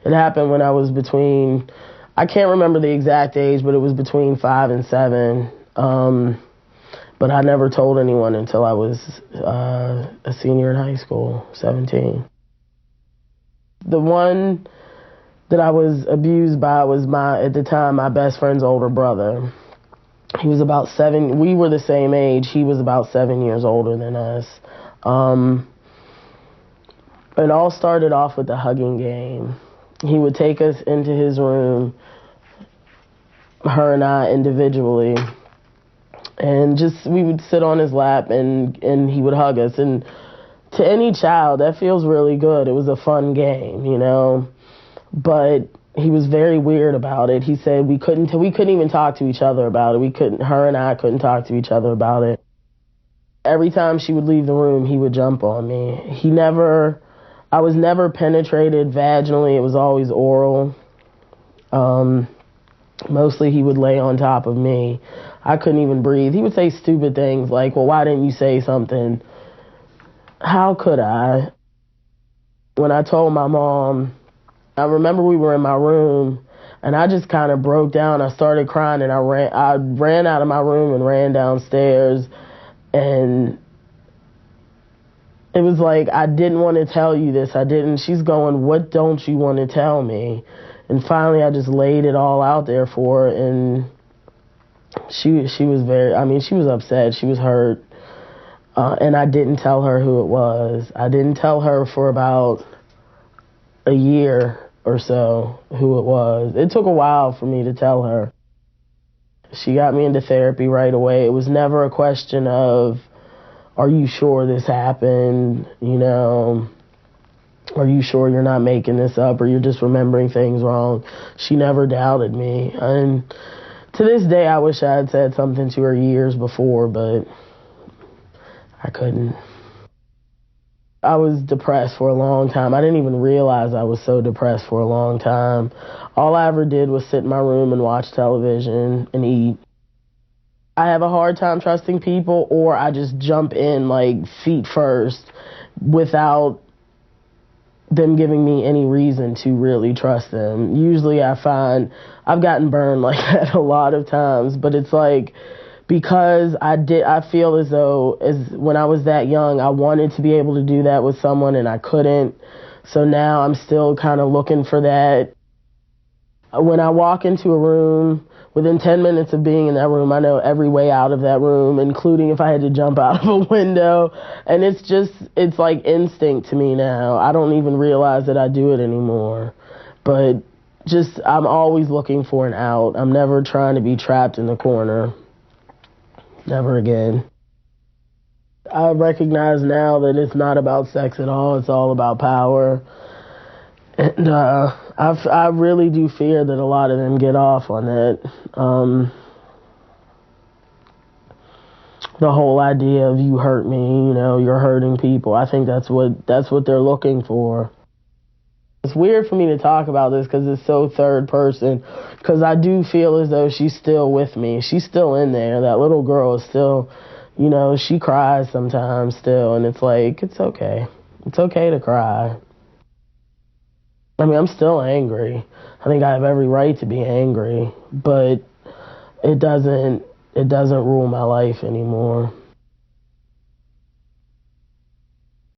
It happened when I was I can't remember the exact age, but it was between 5 and 7. But I never told anyone until I was a senior in high school, 17. The one that I was abused by was at the time, my best friend's older brother. He was about 7. We were the same age. He was about 7 years older than us. It all started off with the hugging game. He would take us into his room, her and I individually, and we would sit on his lap and he would hug us. And to any child, that feels really good. It was a fun game, you know. But he was very weird about it. He said we couldn't even talk to each other about it. Her and I couldn't talk to each other about it. Every time she would leave the room, he would jump on me. I was never penetrated vaginally. It was always oral. Mostly he would lay on top of me. I couldn't even breathe. He would say stupid things like, well, why didn't you say something? How could I? When I told my mom, I remember we were in my room, and I just kind of broke down. I started crying, and I ran out of my room and ran downstairs, and it was like, I didn't want to tell you this. She's going, what don't you want to tell me? And finally, I just laid it all out there for her, and she was she was upset. She was hurt, and I didn't tell her who it was. I didn't tell her for about a year or so who it was. It took a while for me to tell her. She got me into therapy right away. It was never a question of, are you sure this happened? You know, are you sure you're not making this up or you're just remembering things wrong? She never doubted me. And to this day, I wish I had said something to her years before, but I couldn't. I was depressed for a long time. I didn't even realize I was so depressed for a long time. All I ever did was sit in my room and watch television and eat. I have a hard time trusting people, or I just jump in like feet first without them giving me any reason to really trust them. Usually I find I've gotten burned like that a lot of times, but it's like, because I feel as though when I was that young, I wanted to be able to do that with someone and I couldn't. So now I'm still kind of looking for that. When I walk into a room, within 10 minutes of being in that room, I know every way out of that room, including if I had to jump out of a window. And it's like instinct to me now. I don't even realize that I do it anymore. But I'm always looking for an out. I'm never trying to be trapped in the corner. Never again. I recognize now that it's not about sex at all. It's all about power. And I really do fear that a lot of them get off on that. The whole idea of you hurt me, you know, you're hurting people. I think that's what they're looking for. It's weird for me to talk about this because it's so third person, because I do feel as though she's still with me. She's still in there. That little girl is still, you know, she cries sometimes still, and it's like, it's okay. It's okay to cry. I mean, I'm still angry. I think I have every right to be angry, but it doesn't rule my life anymore.